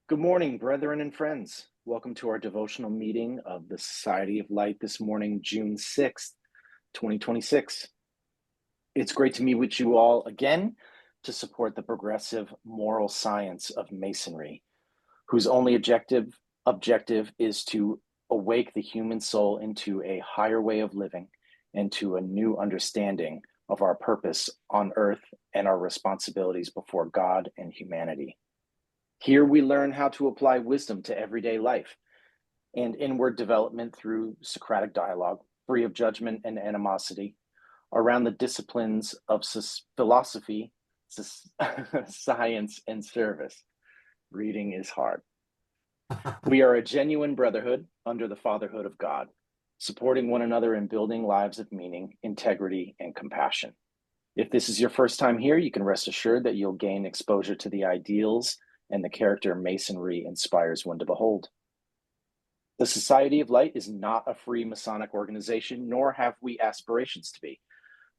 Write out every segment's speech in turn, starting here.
Good morning, brethren and friends. Welcome to our devotional meeting of the Society of Light this morning, June 6th, 2026. It's great to meet with you all again to support the progressive moral science of Masonry, whose only objective is to awake the human soul into a higher way of living and to a new understanding of our purpose on earth and our responsibilities before God and humanity. Here we learn how to apply wisdom to everyday life and inward development through Socratic dialogue, free of judgment and animosity, around the disciplines of philosophy, science, and service. Reading is hard. We are a genuine brotherhood under the fatherhood of God, supporting one another in building lives of meaning, integrity, and compassion. If this is your first time here, you can rest assured that you'll gain exposure to the ideals and the character Masonry inspires one to behold. The Society of Light is not a free Masonic organization, nor have we aspirations to be,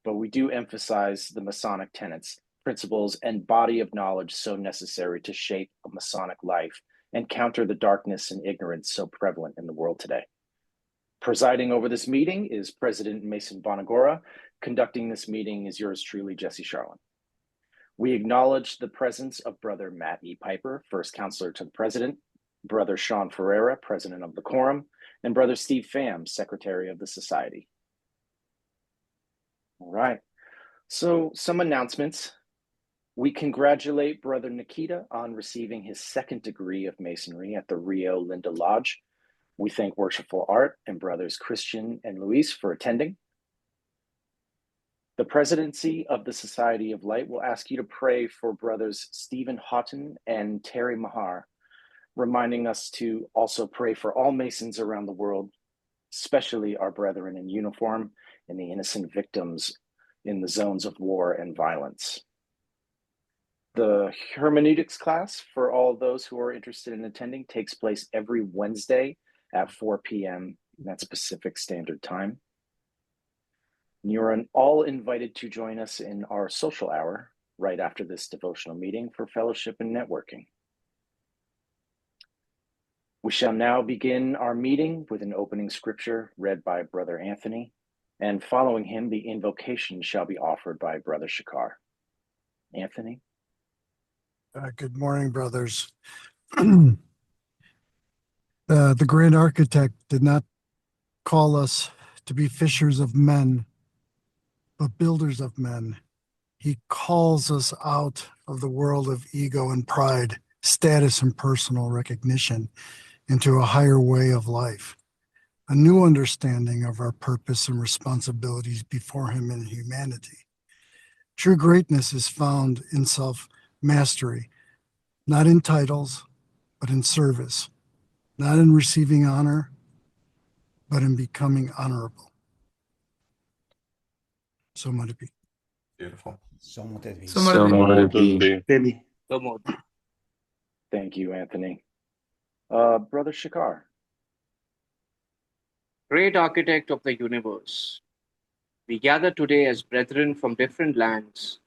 but we do emphasize the Masonic tenets, principles, and body of knowledge so necessary to shape a Masonic life and counter the darkness and ignorance so prevalent in the world today. Presiding over this meeting is President Mason Bonagora. Conducting this meeting is yours truly, Jesse Charlin. We acknowledge the presence of Brother Matt E. Piper, First Counselor to the President, Brother Sean Ferreira, President of the Quorum, and Brother Steve Pham, Secretary of the Society. All right, so some announcements. We congratulate Brother Nikita on receiving his second degree of Masonry at the Rio Linda Lodge. We thank Worshipful Art and Brothers Christian and Luis for attending. The presidency of the Society of Light will ask you to pray for Brothers Stephen Houghton and Terry Mahar, reminding us to also pray for all Masons around the world, especially our brethren in uniform and the innocent victims in the zones of war and violence. The hermeneutics class for all those who are interested in attending takes place every Wednesday at 4 p.m. That's Pacific Standard Time. You're all invited to join us in our social hour right after this devotional meeting for fellowship and networking. We shall now begin our meeting with an opening scripture read by Brother Anthony, and following him, the invocation shall be offered by Brother Shakar. Anthony? Good morning, brothers. The great architect did not call us to be fishers of men, but builders of men. He calls us out of the world of ego and pride, status and personal recognition, into a higher way of life, a new understanding of our purpose and responsibilities before him in humanity. True greatness is found in self-mastery, not in titles, but in service, not in receiving honor, but in becoming honorable. So might it be. Beautiful. So mote it be. So mote it be. Thank you, Anthony. Brother Shakar. Great architect of the universe, we gather today as brethren from different lands,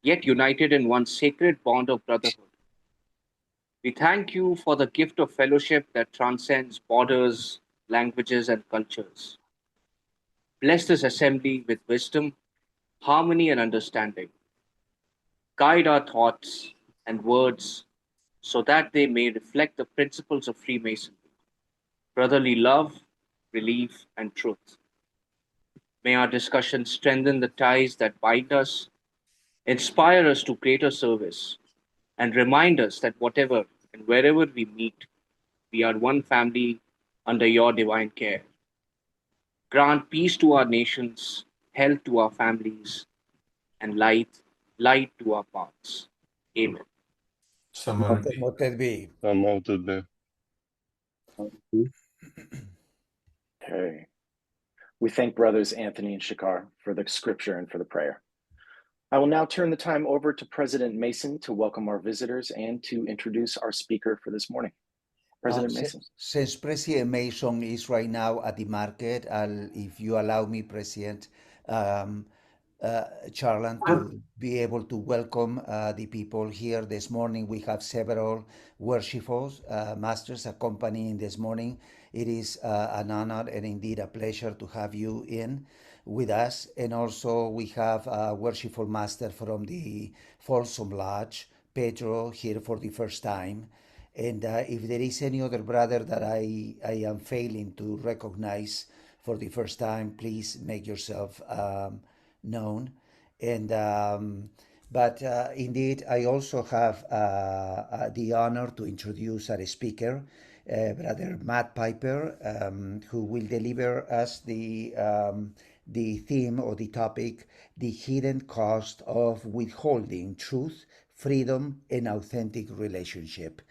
yet united in one sacred bond of brotherhood. We thank you for the gift of fellowship that transcends borders, languages, and cultures. Bless this assembly with wisdom, harmony, and understanding. Guide our thoughts and words so that they may reflect the principles of Freemasonry, brotherly love, relief, and truth. May our discussion strengthen the ties that bind us, inspire us to greater service, and remind us that whatever and wherever we meet, we are one family under your divine care. Grant peace to our nations, health to our families, and light to our paths. Amen. So mote it be. Mote it be. So mote it be. Okay. We thank brothers Anthony and Shakar for the scripture and for the prayer. I will now turn the time over to President Mason to welcome our visitors and to introduce our speaker for this morning. President Mason. Since President Mason is right now at the market, if you allow me, President, Charlan, to be able to welcome the people here this morning. We have several worshipers, masters accompanying this morning. It is an honor and indeed a pleasure to have you in with us. And also we have a worshipful master from the Folsom Lodge, Pedro, here for the first time. And if there is any other brother that I am failing to recognize for the first time, please make yourself known. And but indeed, I also have the honor to introduce our speaker, Brother Matt Piper, who will deliver us the theme or the topic, the hidden cost of withholding truth, freedom, and authentic relationship.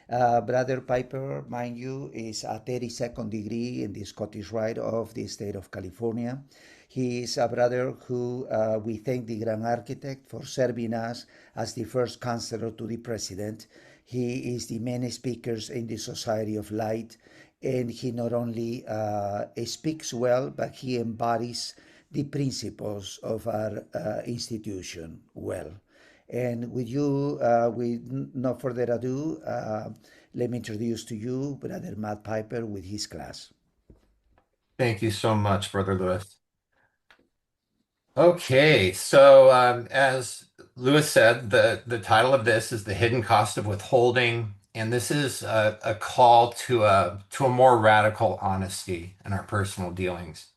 Brother Piper, mind you, is a 32nd degree in the Scottish Rite of the state of California. He is a brother who we thank the Grand Architect for serving us as the first counselor to the president. He is the main speaker in the Society of Light, and he not only speaks well, but he embodies the principles of our institution well. And with you, with no further ado, let me introduce to you Brother Matt Piper with his class. Thank you so much, Brother Lewis. Okay, so as Lewis said, the title of this is The Hidden Cost of Withholding, and this is a call to a more radical honesty in our personal dealings.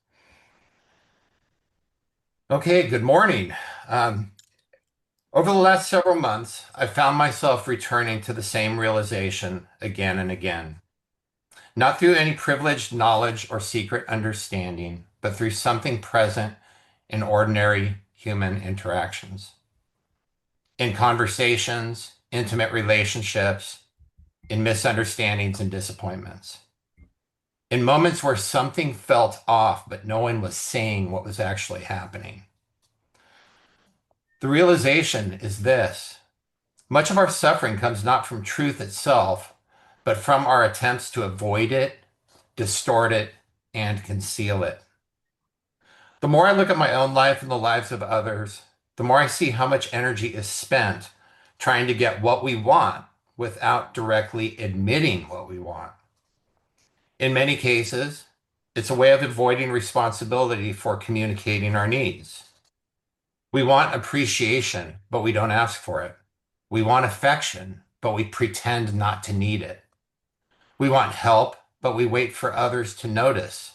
Okay, good morning. Over the last several months, I found myself returning to the same realization again and again. Not through any privileged knowledge or secret understanding, but through something present in ordinary human interactions. In conversations, intimate relationships, in misunderstandings and disappointments. In moments where something felt off, but no one was saying what was actually happening. The realization is this: much of our suffering comes not from truth itself, but from our attempts to avoid it, distort it, and conceal it. The more I look at my own life and the lives of others, the more I see how much energy is spent trying to get what we want without directly admitting what we want. In many cases, it's a way of avoiding responsibility for communicating our needs. We want appreciation, but we don't ask for it. We want affection, but we pretend not to need it. We want help, but we wait for others to notice.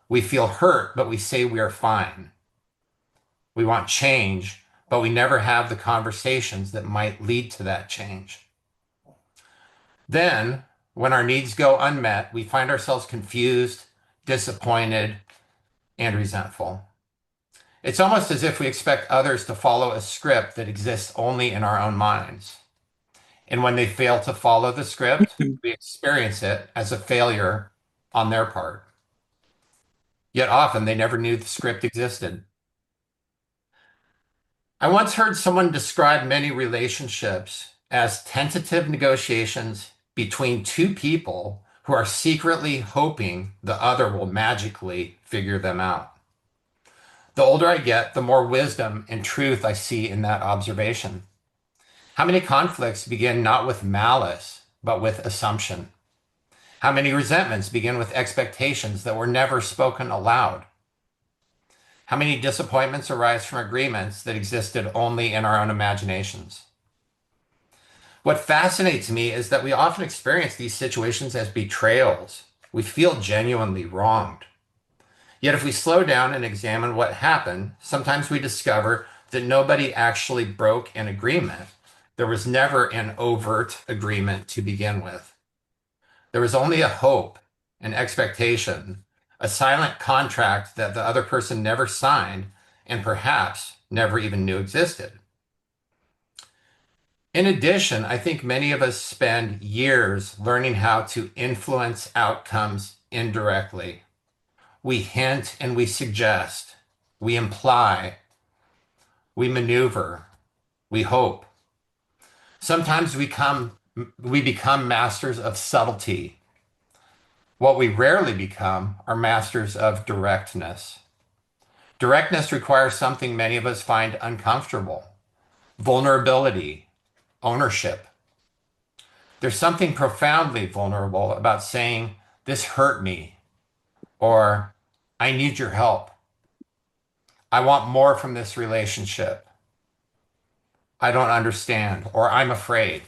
We feel hurt, but we say we are fine. We want change, but we never have the conversations that might lead to that change. Then, when our needs go unmet, we find ourselves confused, disappointed, and resentful. It's almost as if we expect others to follow a script that exists only in our own minds. And when they fail to follow the script, we experience it as a failure on their part. Yet often they never knew the script existed. I once heard someone describe many relationships as tentative negotiations between two people who are secretly hoping the other will magically figure them out. The older I get, the more wisdom and truth I see in that observation. How many conflicts begin not with malice, but with assumption? How many resentments begin with expectations that were never spoken aloud? How many disappointments arise from agreements that existed only in our own imaginations? What fascinates me is that we often experience these situations as betrayals. We feel genuinely wronged. Yet if we slow down and examine what happened, sometimes we discover that nobody actually broke an agreement. There was never an overt agreement to begin with. There was only a hope, an expectation, a silent contract that the other person never signed and perhaps never even knew existed. In addition, I think many of us spend years learning how to influence outcomes indirectly. We hint and we suggest, we imply, we maneuver, we hope. Sometimes we become masters of subtlety. What we rarely become are masters of directness. Directness requires something many of us find uncomfortable: vulnerability, ownership. There's something profoundly vulnerable about saying, "This hurt me," or "I need your help. I want more from this relationship. I don't understand," or "I'm afraid,"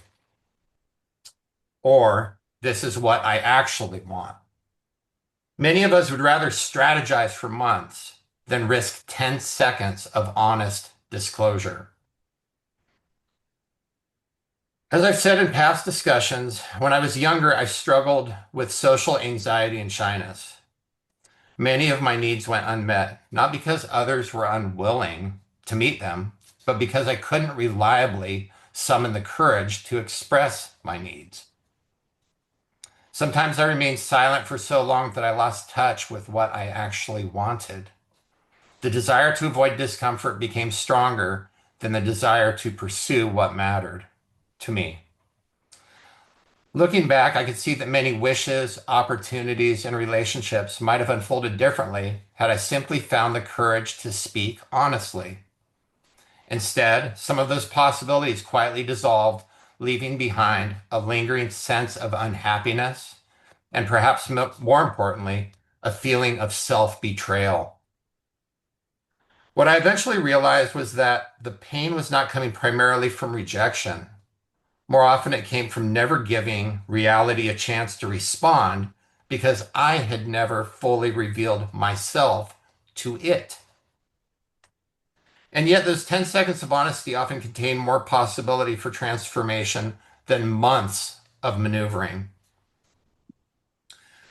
or "This is what I actually want." Many of us would rather strategize for months than risk 10 seconds of honest disclosure. As I've said in past discussions, when I was younger, I struggled with social anxiety and shyness. Many of my needs went unmet, not because others were unwilling to meet them, but because I couldn't reliably summon the courage to express my needs. Sometimes I remained silent for so long that I lost touch with what I actually wanted. The desire to avoid discomfort became stronger than the desire to pursue what mattered to me. Looking back, I could see that many wishes, opportunities, and relationships might have unfolded differently had I simply found the courage to speak honestly. Instead, some of those possibilities quietly dissolved, leaving behind a lingering sense of unhappiness and, perhaps more importantly, a feeling of self-betrayal. What I eventually realized was that the pain was not coming primarily from rejection. More often, it came from never giving reality a chance to respond because I had never fully revealed myself to it. And yet, those 10 seconds of honesty often contain more possibility for transformation than months of maneuvering.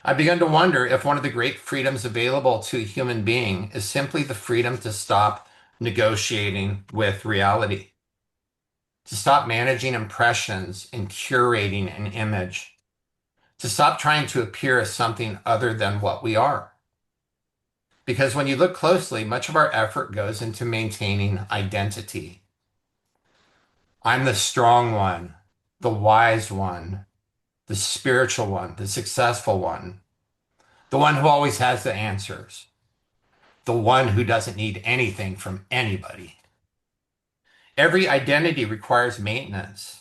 I began to wonder if one of the great freedoms available to a human being is simply the freedom to stop negotiating with reality, to stop managing impressions and curating an image, to stop trying to appear as something other than what we are. Because when you look closely, much of our effort goes into maintaining identity. I'm the strong one, the wise one, the spiritual one, the successful one, the one who always has the answers, the one who doesn't need anything from anybody. Every identity requires maintenance.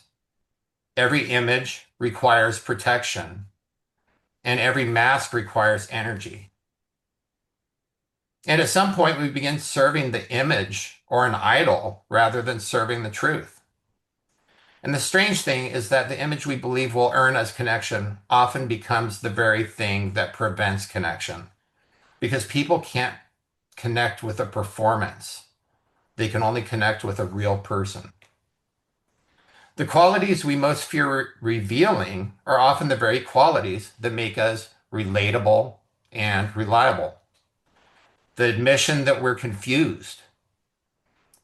Every image requires protection. And every mask requires energy. And at some point, we begin serving the image or an idol rather than serving the truth. And the strange thing is that the image we believe will earn us connection often becomes the very thing that prevents connection, because people can't connect with a performance. They can only connect with a real person. The qualities we most fear revealing are often the very qualities that make us relatable and reliable. The admission that we're confused,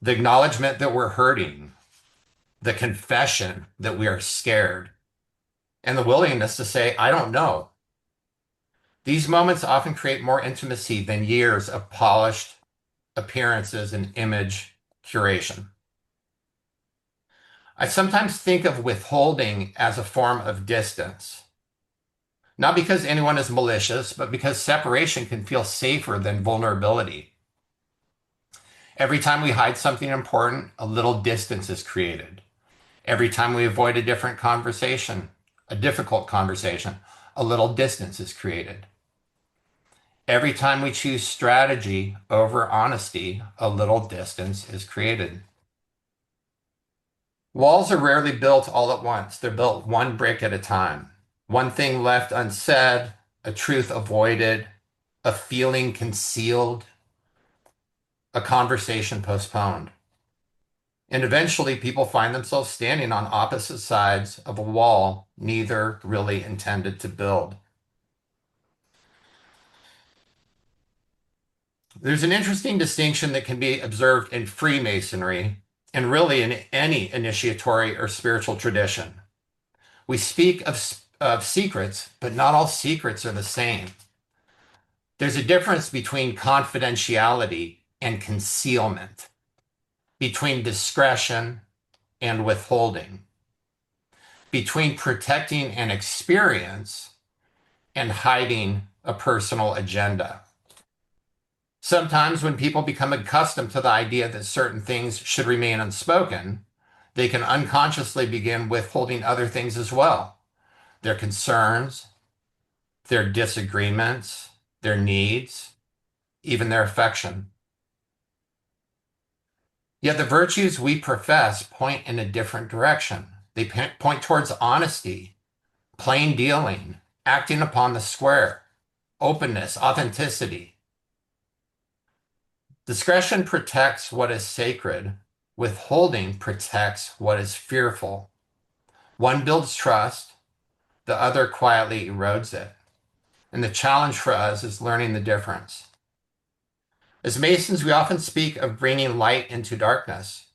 the acknowledgement that we're hurting, the confession that we are scared, and the willingness to say, "I don't know." These moments often create more intimacy than years of polished appearances and image curation. I sometimes think of withholding as a form of distance, not because anyone is malicious, but because separation can feel safer than vulnerability. Every time we hide something important, a little distance is created. Every time we avoid a difficult conversation, a little distance is created. Every time we choose strategy over honesty, a little distance is created. Walls are rarely built all at once. They're built one brick at a time. One thing left unsaid, a truth avoided, a feeling concealed, a conversation postponed. And eventually, people find themselves standing on opposite sides of a wall neither really intended to build. There's an interesting distinction that can be observed in Freemasonry and really in any initiatory or spiritual tradition. We speak of secrets, but not all secrets are the same. There's a difference between confidentiality and concealment, between discretion and withholding, between protecting an experience and hiding a personal agenda. Sometimes when people become accustomed to the idea that certain things should remain unspoken, they can unconsciously begin withholding other things as well. Their concerns, their disagreements, their needs, even their affection. Yet the virtues we profess point in a different direction. They point towards honesty, plain dealing, acting upon the square, openness, authenticity. Discretion protects what is sacred. Withholding protects what is fearful. One builds trust, the other quietly erodes it. And the challenge for us is learning the difference. As Masons, we often speak of bringing light into darkness.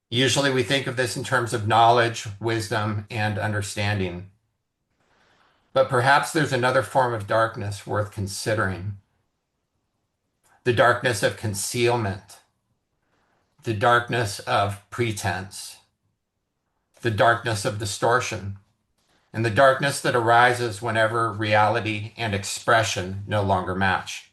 Usually we think of this in terms of knowledge, wisdom, and understanding. But perhaps there's another form of darkness worth considering. The darkness of concealment, the darkness of pretense, the darkness of distortion, and the darkness that arises whenever reality and expression no longer match.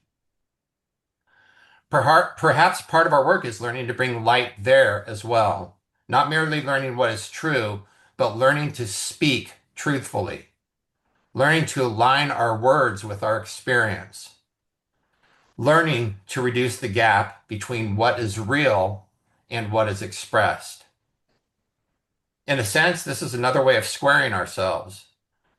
Perhaps part of our work is learning to bring light there as well, not merely learning what is true, but learning to speak truthfully, learning to align our words with our experience, learning to reduce the gap between what is real and what is expressed. In a sense, this is another way of squaring ourselves.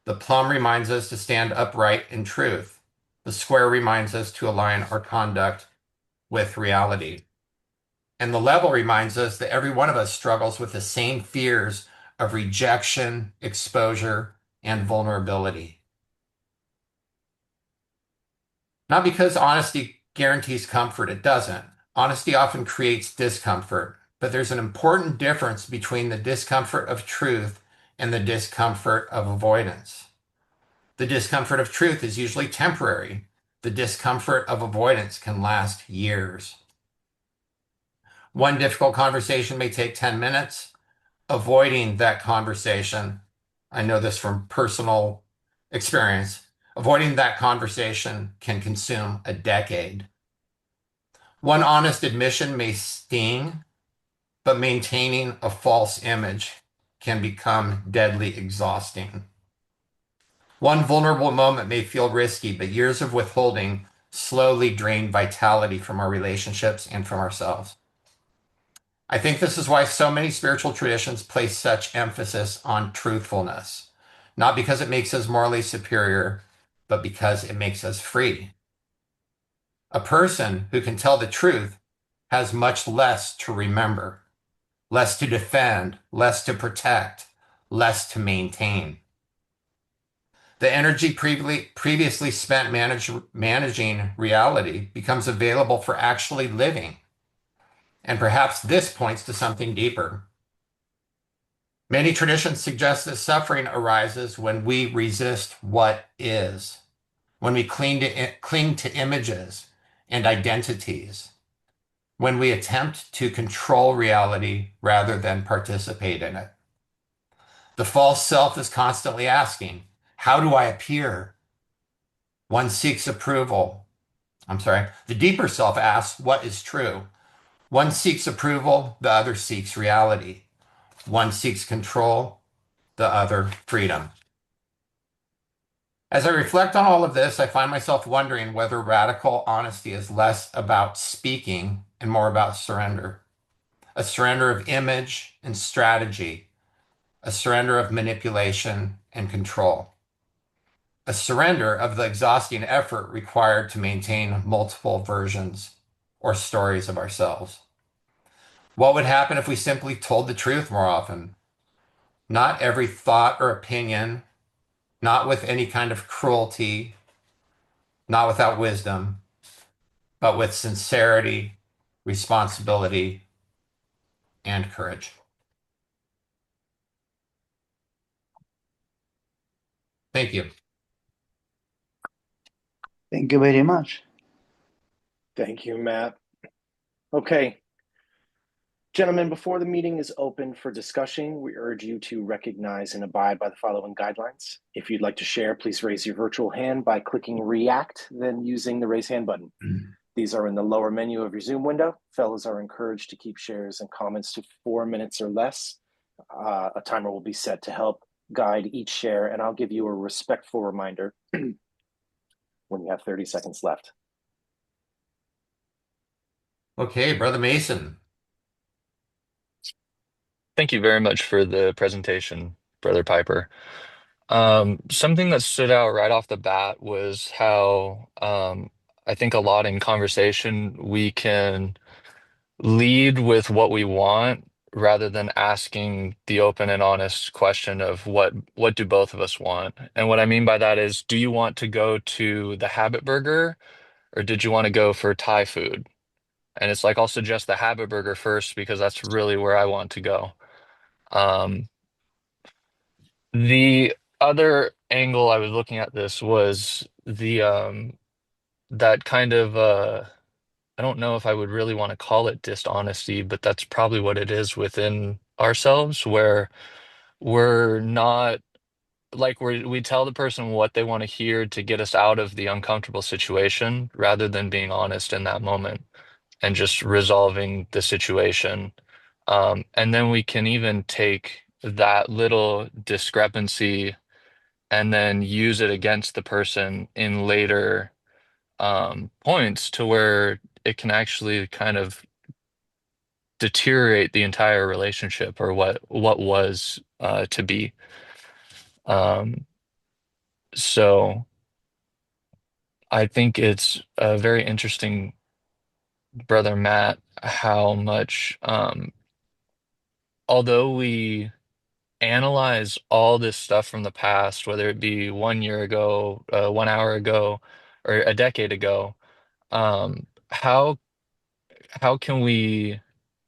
The plumb reminds us to stand upright in truth. The square reminds us to align our conduct with reality. And the level reminds us that every one of us struggles with the same fears of rejection, exposure, and vulnerability. Not because honesty guarantees comfort, it doesn't. Honesty often creates discomfort, but there's an important difference between the discomfort of truth and the discomfort of avoidance. The discomfort of truth is usually temporary. The discomfort of avoidance can last years. One difficult conversation may take 10 minutes. Avoiding that conversation, I know this from personal experience, avoiding that conversation can consume a decade. One honest admission may sting, but maintaining a false image can become deadly exhausting. One vulnerable moment may feel risky, but years of withholding slowly drain vitality from our relationships and from ourselves. I think this is why so many spiritual traditions place such emphasis on truthfulness, not because it makes us morally superior, but because it makes us free. A person who can tell the truth has much less to remember, less to defend, less to protect, less to maintain. The energy previously spent managing reality becomes available for actually living. And perhaps this points to something deeper. Many traditions suggest that suffering arises when we resist what is, when we cling to images and identities, when we attempt to control reality rather than participate in it. The false self is constantly asking, how do I appear? One seeks approval. The deeper self asks, what is true? One seeks approval, the other seeks reality. One seeks control, the other freedom. As I reflect on all of this, I find myself wondering whether radical honesty is less about speaking and more about surrender. A surrender of image and strategy, a surrender of manipulation and control, a surrender of the exhausting effort required to maintain multiple versions or stories of ourselves. What would happen if we simply told the truth more often? Not every thought or opinion, not with any kind of cruelty, not without wisdom, but with sincerity, responsibility, and courage. Thank you. Thank you very much. Thank you, Matt. Okay. Gentlemen, before the meeting is open for discussion, we urge you to recognize and abide by the following guidelines. If you'd like to share, please raise your virtual hand by clicking React, then using the raise hand button. These are in the lower menu of your Zoom window. Fellows are encouraged to keep shares and comments to 4 minutes or less. A timer will be set to help guide each share, and I'll give you a respectful reminder when you have 30 seconds left. Okay, Brother Mason. Thank you very much for the presentation, Brother Piper. Something that stood out right off the bat was how I think a lot in conversation we can lead with what we want rather than asking the open and honest question of what do both of us want? And what I mean by that is, do you want to go to the Habit Burger or did you want to go for Thai food? And it's like I'll suggest the Habit Burger first because that's really where I want to go. Um, the other angle I was looking at this was the that kind of I don't know if I would really want to call it dishonesty, but that's probably what it is within ourselves, where we're not like we tell the person what they want to hear to get us out of the uncomfortable situation rather than being honest in that moment and just resolving the situation. And then we can even take that little discrepancy and then use it against the person in later points to where it can actually kind of deteriorate the entire relationship or what was to be. Um, so I think it's very interesting, Brother Matt, how much although we analyze all this stuff from the past, whether it be 1 year ago, 1 hour ago, or a decade ago, how can we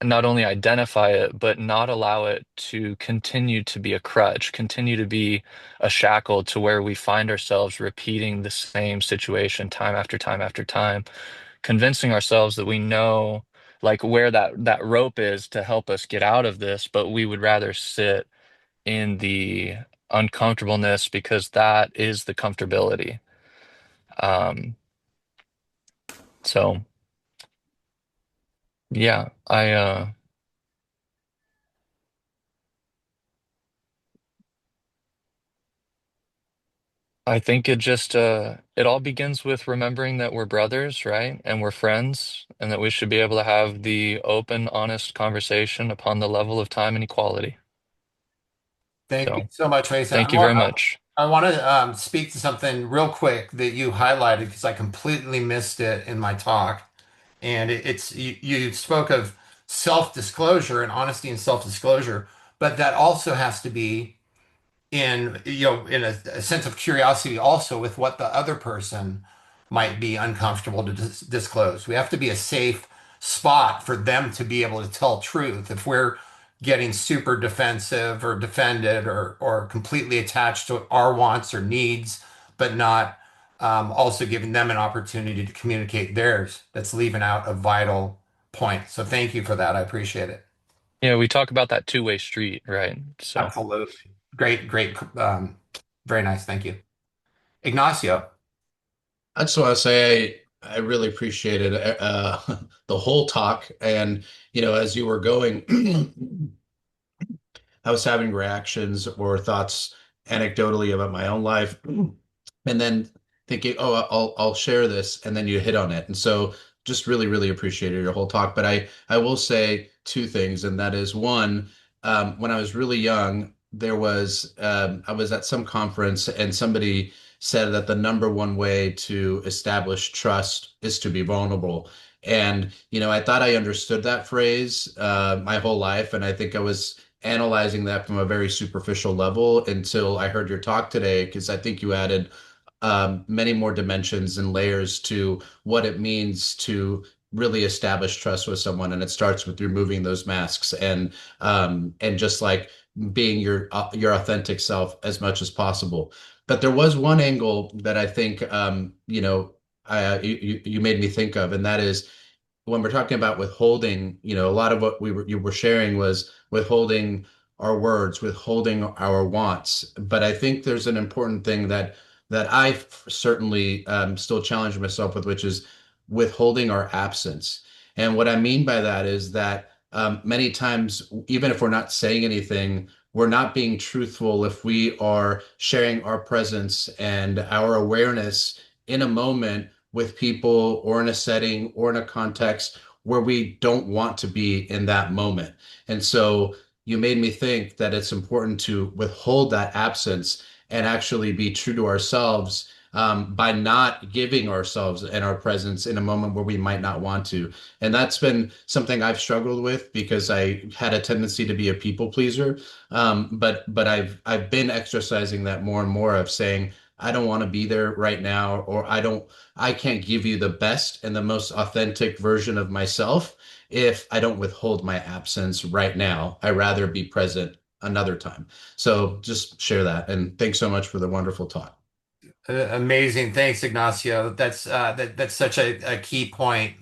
not only identify it, but not allow it to continue to be a crutch, continue to be a shackle to where we find ourselves repeating the same situation time after time after time, convincing ourselves that we know like where that rope is to help us get out of this, but we would rather sit in the uncomfortableness because that is the comfortability. Um, so yeah, I think it all begins with remembering that we're brothers, right? And we're friends, and that we should be able to have the open, honest conversation upon the level of time and equality. Thank you So so much, Mason. thank you very much. I want to speak to something real quick that you highlighted because I completely missed it in my talk. And it's you spoke of self-disclosure and honesty and self-disclosure, but that also has to be in in a sense of curiosity also with what the other person might be uncomfortable to disclose. We have to be a safe spot for them to be able to tell truth. If we're getting super defensive or defended or completely attached to our wants or needs, but not also giving them an opportunity to communicate theirs, that's leaving out a vital point. So thank you for that. I appreciate it. Yeah, we talk about that two-way street, right? So Absolutely. Great, great. Very nice. Thank you. Ignacio. I just want to say I really appreciated the whole talk. And, as you were going, I was having reactions or thoughts anecdotally about my own life, and then thinking, oh, I'll share this, and then you hit on it. And so just really, really appreciated your whole talk. But I will say two things, and that is one, when I was really young, I was at some conference and somebody said that the number one way to establish trust is to be vulnerable. And, I thought I understood that phrase my whole life. And I think I was analyzing that from a very superficial level until I heard your talk today, because I think you added many more dimensions and layers to what it means to really establish trust with someone. And it starts with removing those masks and just like being your authentic self as much as possible. But there was one angle that I think you made me think of, and that is when we're talking about withholding, a lot of what you were sharing was withholding our words, withholding our wants. But I think there's an important thing that I certainly still challenge myself with, which is withholding our absence. And what I mean by that is that many times, even if we're not saying anything, we're not being truthful if we are sharing our presence and our awareness in a moment with people or in a setting or in a context where we don't want to be in that moment. And so you made me think that it's important to withhold that absence and actually be true to ourselves by not giving ourselves and our presence in a moment where we might not want to. And that's been something I've struggled with because I had a tendency to be a people pleaser. But I've been exercising that more and more of saying, I don't want to be there right now, or I can't give you the best and the most authentic version of myself if I don't withhold my absence right now. I rather be present another time. So just share that. And thanks so much for the wonderful talk. Amazing. Thanks, Ignacio. That's such a key point.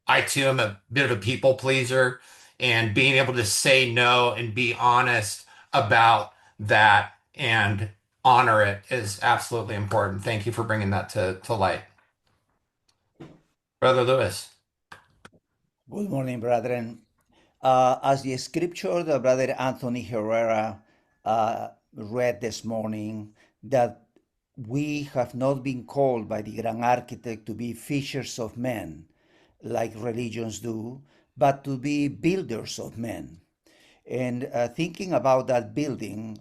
I too am a bit of a people pleaser, and being able to say no and be honest about that and honor it is absolutely important. Thank you for bringing that to light. Brother Lewis. Good morning, brethren. As the scripture that Brother Anthony Herrera read this morning, that we have not been called by the Grand Architect to be fishers of men, like religions do, but to be builders of men. And thinking about that building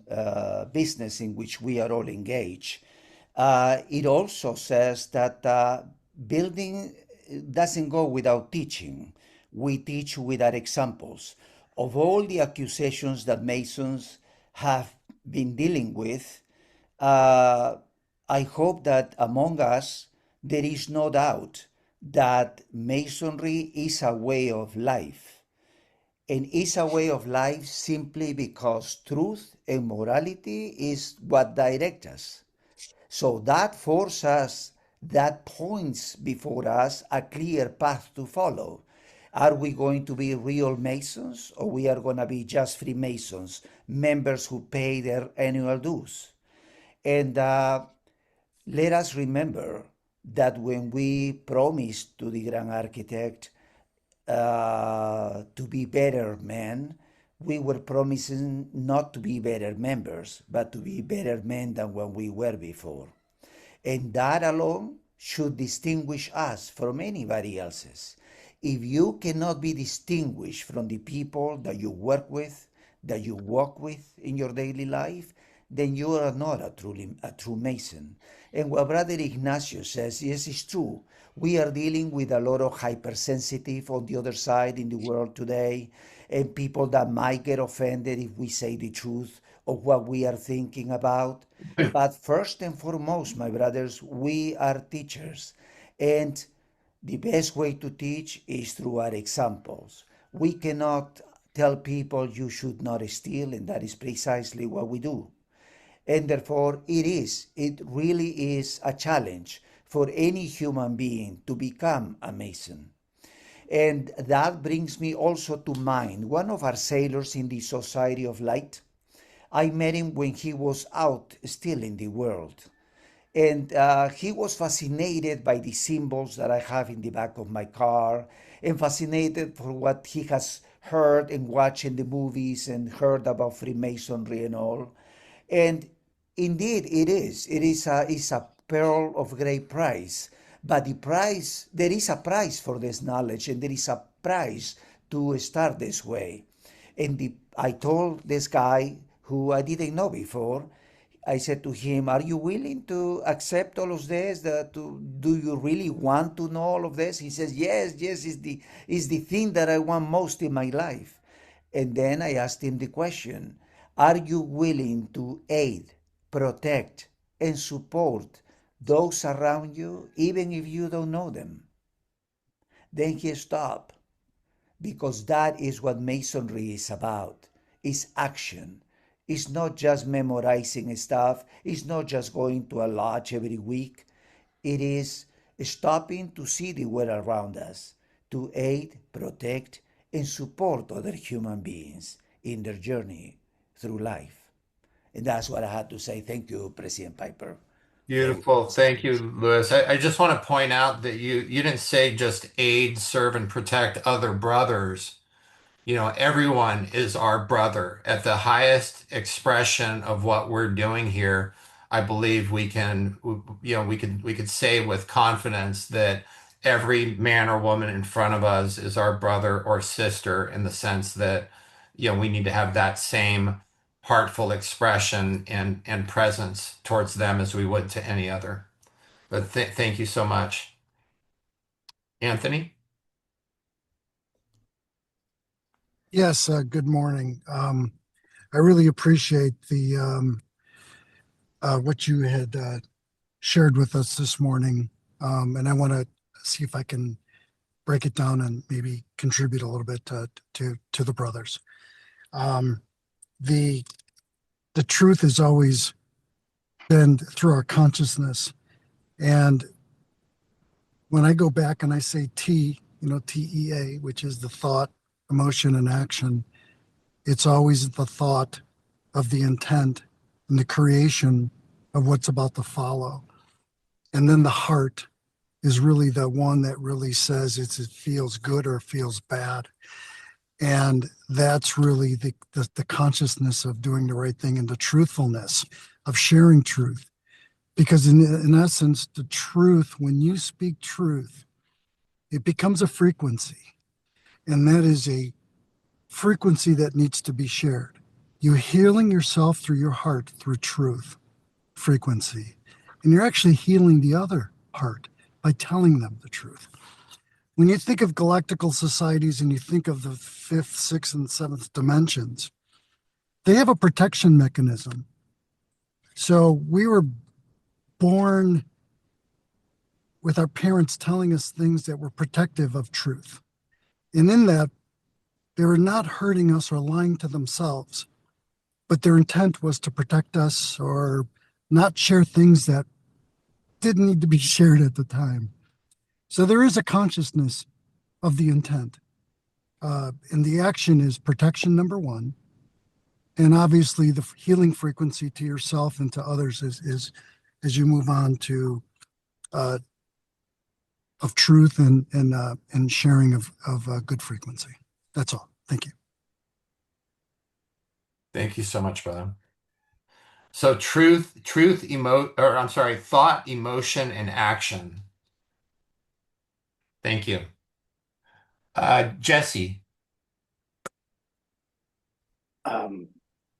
business in which we are all engaged, it also says that building doesn't go without teaching. We teach with our examples. Of all the accusations that Masons have been dealing with, I hope that among us there is no doubt that Masonry is a way of life, and is a way of life simply because truth and morality is what direct us. So that forces us, that points before us a clear path to follow. Are we going to be real Masons, or we are going to be just Freemasons, members who pay their annual dues? And let us remember that when we promised to the Grand Architect to be better men, we were promising not to be better members, but to be better men than when we were before. And that alone should distinguish us from anybody else's. If you cannot be distinguished from the people that you work with, that you walk with in your daily life, then you are not a true Mason. And what Brother Ignacio says, yes, it's true. We are dealing with a lot of hypersensitive on the other side in the world today, and people that might get offended if we say the truth of what we are thinking about. But first and foremost, my brothers, we are teachers. And the best way to teach is through our examples. We cannot tell people you should not steal, and that is precisely what we do. And therefore, it really is a challenge for any human being to become a Mason. And that brings me also to mind one of our sailors in the Society of Light. I met him when he was out still in the world. And he was fascinated by the symbols that I have in the back of my car, and fascinated for what he has heard and watched in the movies and heard about Freemasonry and all. And indeed, it is. It's a pearl of great price. But the price, there is a price for this knowledge, and there is a price to start this way. And I told this guy who I didn't know before, I said to him, are you willing to accept all of this? Do you really want to know all of this? He says, yes, is the thing that I want most in my life. And then I asked him the question, are you willing to aid, protect, and support those around you, even if you don't know them? Then he stopped, because that is what Masonry is about. It's action. It's not just memorizing stuff. It's not just going to a lodge every week. It is stopping to see the world around us, to aid, protect, and support other human beings in their journey through life. And that's what I had to say. Thank you, President Piper. Beautiful. Thank you, Louis. I just want to point out that you didn't say just aid, serve, and protect other brothers. You know, everyone is our brother. At the highest expression of what we're doing here, I believe we can, we could say with confidence that every man or woman in front of us is our brother or sister in the sense that, we need to have that same heartful expression and presence towards them as we would to any other. But thank you so much. Anthony? Yes, good morning. I really appreciate the what you had shared with us this morning, and I want to see if I can break it down and maybe contribute a little bit to the brothers. Um, the the truth has always been through our consciousness, and when I go back and I say TEA, which is the thought, emotion, and action, it's always the thought of the intent and the creation of what's about to follow. And then the heart is really the one that really says it feels good or feels bad. And that's really the consciousness of doing the right thing and the truthfulness of sharing truth. Because in essence, the truth, when you speak truth, it becomes a frequency. And that is a frequency that needs to be shared. You're healing yourself through your heart, through truth, frequency. And you're actually healing the other heart by telling them the truth. When you think of galactical societies and you think of the fifth, sixth, and seventh dimensions, they have a protection mechanism. So we were born with our parents telling us things that were protective of truth. And in that, they were not hurting us or lying to themselves, but their intent was to protect us or not share things that didn't need to be shared at the time. So there is a consciousness of the intent. And the action is protection, number one. And obviously the healing frequency to yourself and to others is as you move on to of truth and sharing of good frequency. That's all. Thank you. Thank you so much, brother. So thought, emotion, and action. Thank you. Jesse.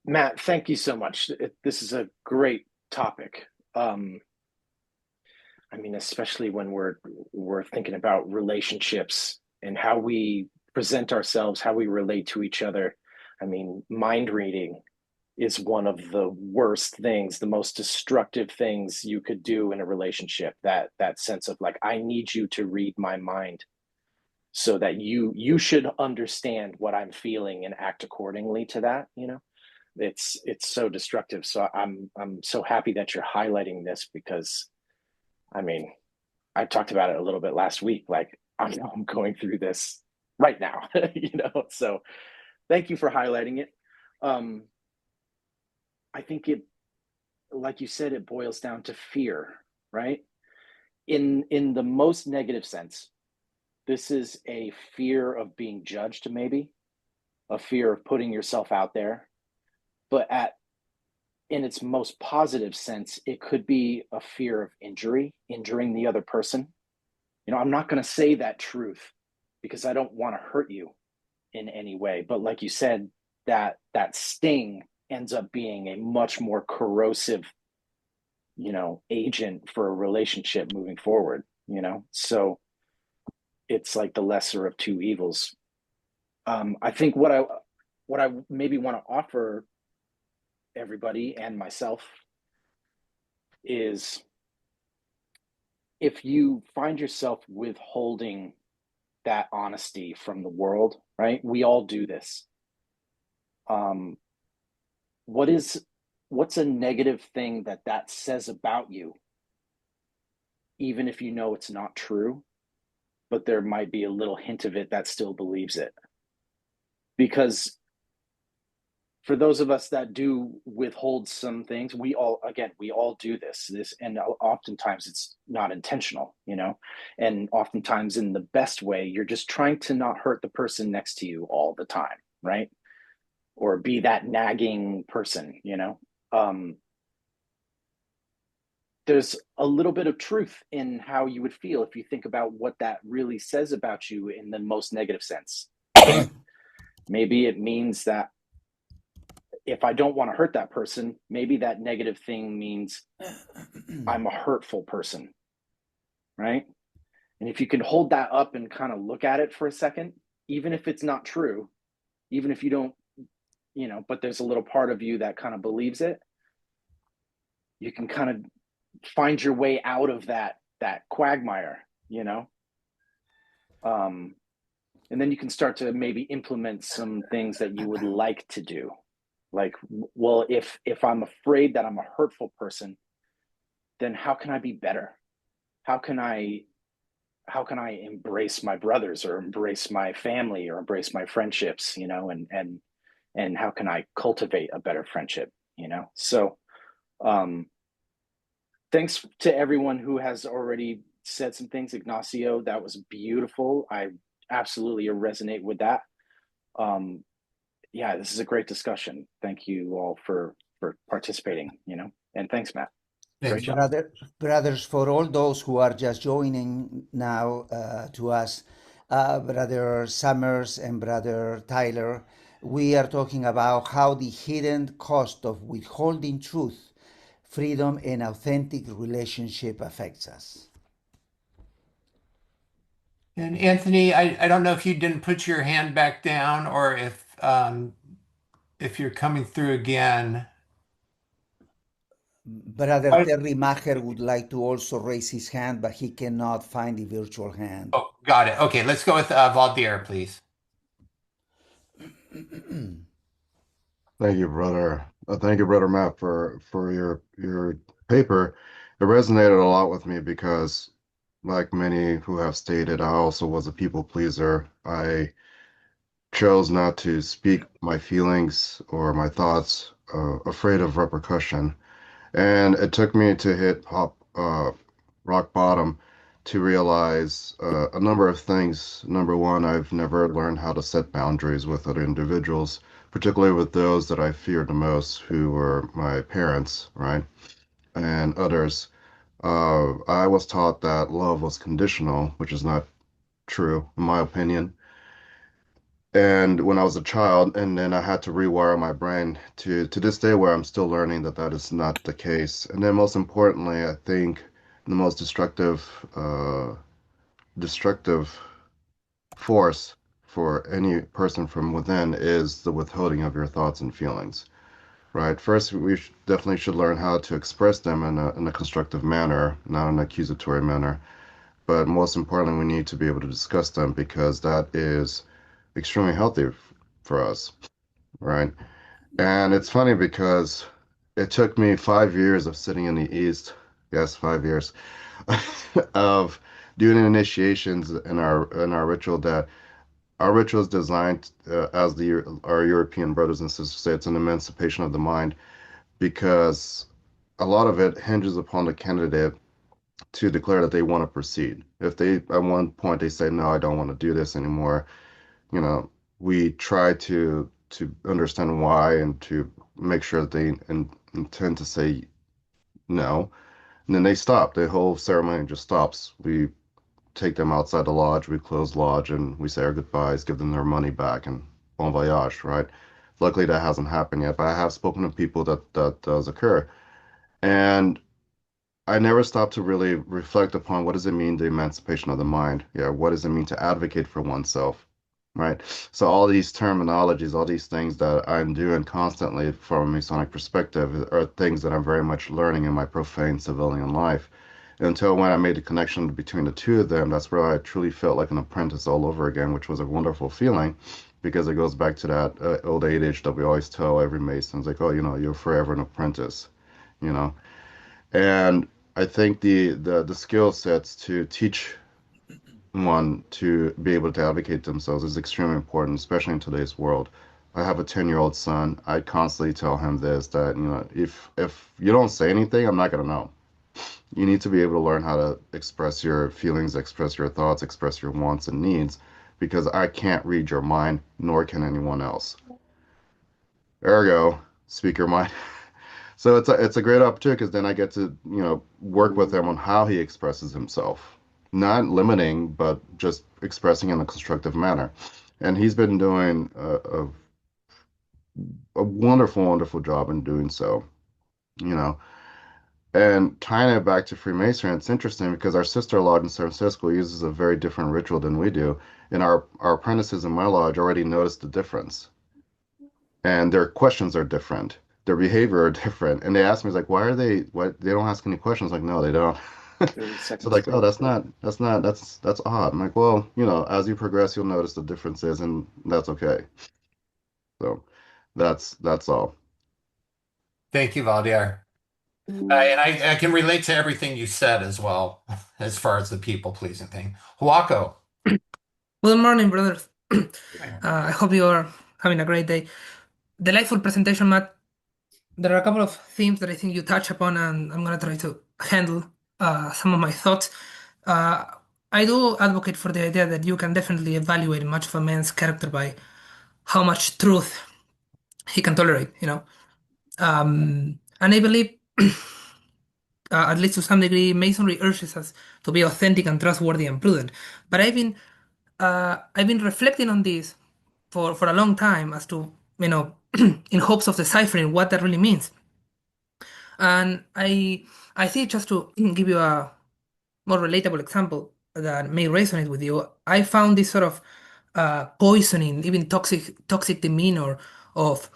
Matt, thank you so much. This is a great topic. I mean, especially when we're thinking about relationships and how we present ourselves, how we relate to each other. I mean, mind reading is one of the worst things, the most destructive things you could do in a relationship. That sense of like, I need you to read my mind so that you should understand what I'm feeling and act accordingly to that. It's so destructive. So I'm so happy that you're highlighting this because I mean, I talked about it a little bit last week. Like I'm going through this right now, So thank you for highlighting it. I think like you said, it boils down to fear, right? In the most negative sense, this is a fear of being judged, maybe a fear of putting yourself out there. But in its most positive sense, it could be a fear of injuring the other person. I'm not going to say that truth because I don't want to hurt you in any way. But like you said, that sting ends up being a much more corrosive, agent for a relationship moving forward, So it's like the lesser of two evils. I think what I maybe want to offer everybody and myself is if you find yourself withholding that honesty from the world, right? We all do this. Um, what's a negative thing that says about you, even if you know it's not true, but there might be a little hint of it that still believes it? Because for those of us that do withhold some things, we all do this, and oftentimes it's not intentional, and oftentimes in the best way, you're just trying to not hurt the person next to you all the time, right? Or be that nagging person, there's a little bit of truth in how you would feel if you think about what that really says about you in the most negative sense. Maybe it means that if I don't want to hurt that person, maybe that negative thing means I'm a hurtful person, right? And if you can hold that up and kind of look at it for a second, even if it's not true, even if you don't, but there's a little part of you that kind of believes it, you can kind of find your way out of that quagmire, and then you can start to maybe implement some things that you would like to do. Like, well, if I'm afraid that I'm a hurtful person, then how can I be better? How can I embrace my brothers, or embrace my family, or embrace my friendships, and how can I cultivate a better friendship, So thanks to everyone who has already said some things. Ignacio, that was beautiful. I absolutely resonate with that. Yeah, this is a great discussion. Thank you all for participating, and thanks, Matt. Great job. Brothers, for all those who are just joining now to us, Brother Summers and Brother Tyler, we are talking about how the hidden cost of withholding truth, freedom, and authentic relationship affects us. And Anthony, I don't know if you didn't put your hand back down, or if you're coming through again. Brother Terry Maher would like to also raise his hand, but he cannot find the virtual hand. Oh, got it. Okay, let's go with Valdir, please. Thank you, brother. Thank you, brother Matt, for your paper. It resonated a lot with me because, like many who have stated, I also was a people pleaser. I chose not to speak my feelings or my thoughts, afraid of repercussion. And it took me to hit rock bottom to realize a number of things. Number one, I've never learned how to set boundaries with other individuals, particularly with those that I feared the most, who were my parents, right? And others. I was taught that love was conditional, which is not true, in my opinion. And when I was a child, and then I had to rewire my brain to this day where I'm still learning that that is not the case. And then most importantly, I think the most destructive force for any person from within is the withholding of your thoughts and feelings, right? First, definitely should learn how to express them in a constructive manner, not an accusatory manner. But most importantly, we need to be able to discuss them because that is extremely healthy for us, right? And it's funny because it took me 5 years of sitting in the East, yes, 5 years, of doing initiations in our ritual, that our ritual is designed, as our European brothers and sisters say, it's an emancipation of the mind, because a lot of it hinges upon the candidate to declare that they want to proceed. If they at one point they say, no, I don't want to do this anymore, you know, we try to understand why and to make sure that they intend to say no. And then they stop. The whole ceremony just stops. We take them outside the lodge, we close lodge, and we say our goodbyes, give them their money back, and bon voyage, right? Luckily, that hasn't happened yet, but I have spoken to people that does occur. And I never stopped to really reflect upon what does it mean, the emancipation of the mind? Yeah, what does it mean to advocate for oneself? Right. So all these terminologies, all these things that I'm doing constantly from a Masonic perspective are things that I'm very much learning in my profane civilian life. Until when I made the connection between the two of them, that's where I truly felt like an apprentice all over again, which was a wonderful feeling because it goes back to that old adage that we always tell every Mason. It's like, oh, you're forever an apprentice, you know. And I think the skill sets to teach one to be able to advocate themselves is extremely important, especially in today's world. I have a 10-year-old son. I constantly tell him this, that, if you don't say anything, I'm not gonna know. You need to be able to learn how to express your feelings, express your thoughts, express your wants and needs, because I can't read your mind, nor can anyone else. Ergo, speak your mind. So it's a great opportunity because then I get to, work with him on how he expresses himself. Not limiting, but just expressing in a constructive manner. And he's been doing a wonderful, wonderful job in doing so, you know. And tying it back to Freemasonry, it's interesting because our sister lodge in San Francisco uses a very different ritual than we do. And our apprentices in my lodge already noticed the difference. And their questions are different. Their behavior are different. And they ask me, like, why they don't ask any questions? Like, no, they don't. 30 So seconds like, to oh, go. that's odd. I'm like, well, as you progress, you'll notice the differences, and that's okay. So that's all. Thank you, Valdier. And I can relate to everything you said as well, as far as the people pleasing thing. Huaco. Good morning, brothers. I hope you are having a great day. Delightful presentation, Matt. There are a couple of themes that I think you touch upon, and I'm going to try to handle some of my thoughts. Uh, I do advocate for the idea that you can definitely evaluate much of a man's character by how much truth he can tolerate, you know. And I believe, at least to some degree, Masonry urges us to be authentic and trustworthy and prudent. But I've been reflecting on this for a long time as to, in hopes of deciphering what that really means. And I see, just to give you a more relatable example that may resonate with you, I found this sort of poisoning, even toxic demeanor of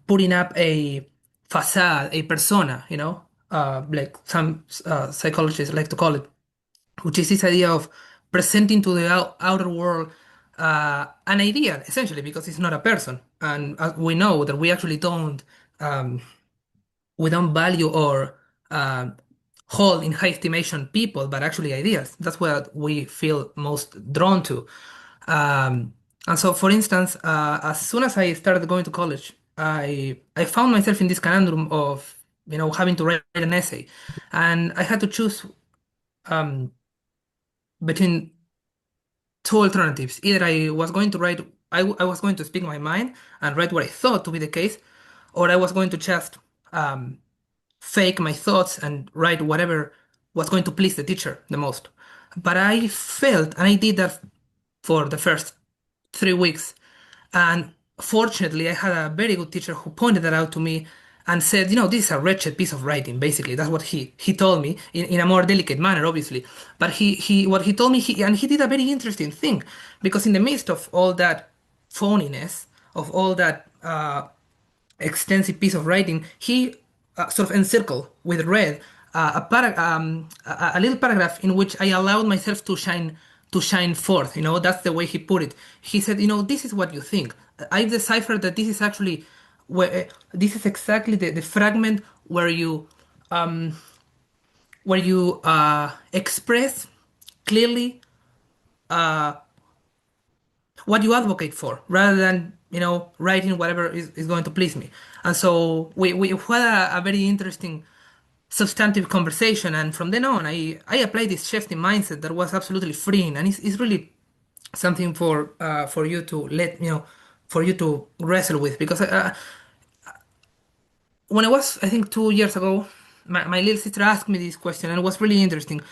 putting up a facade, a persona, like some psychologists like to call it, which is this idea of presenting to the outer world an idea, essentially, because it's not a person, and we know that um, we don't value or uh, hold in high estimation people, but actually ideas. That's what we feel most drawn to. Um, and so, for instance, as soon as I started going to college, I found myself in this conundrum of having to write an essay, and I had to choose um, between two alternatives. Either I was going to speak my mind and write what I thought to be the case, or I was going to just um, fake my thoughts and write whatever was going to please the teacher the most. But I felt, and I did that for the first 3 weeks. And fortunately, I had a very good teacher who pointed that out to me and said, this is a wretched piece of writing, basically. That's what he told me in a more delicate manner, obviously. But what he told me, and he did a very interesting thing, because in the midst of all that phoniness, of all that extensive piece of writing, he sort of encircled with red a little paragraph in which I allowed myself to shine forth. That's the way he put it. He said, this is what you think. I deciphered that this is actually this is exactly the fragment where you express clearly what you advocate for rather than writing whatever is going to please me. And so we had a very interesting substantive conversation, and from then on I applied this shift in mindset that was absolutely freeing, and it's really something for you to for you to wrestle with, because when I was, I think, 2 years ago, my little sister asked me this question, and it was really interesting.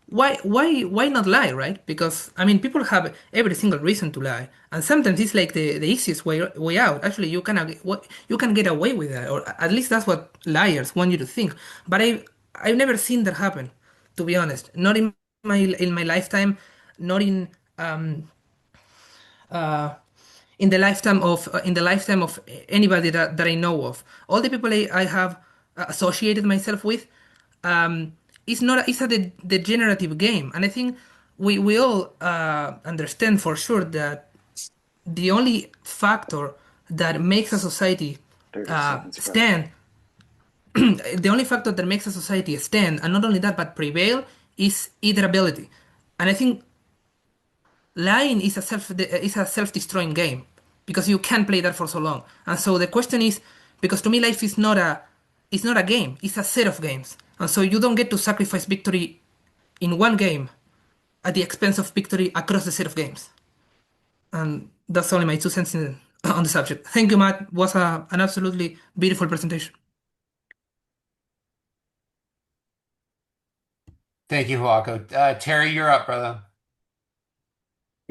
Why not lie, right? Because I mean, people have every single reason to lie, and sometimes it's like the easiest way out. Actually, you can get away with that, or at least that's what liars want you to think. But I've never seen that happen, to be honest. Not in my lifetime, not in the lifetime of anybody that I know of. All the people I have associated myself with, it's a degenerative game, and I think we all understand for sure that the only factor that makes a society 30 seconds to go. stand, the only factor that makes a society stand, and not only that but prevail, is iterability. And I think lying is a self-destroying game, because you can't play that for so long. And so the question is, because to me life is not a game, it's a set of games. And so you don't get to sacrifice victory in one game at the expense of victory across the set of games. And that's only my 2 cents on the subject. Thank you, Matt. It was an absolutely beautiful presentation. Thank you, Joaco. Terry, you're up, brother.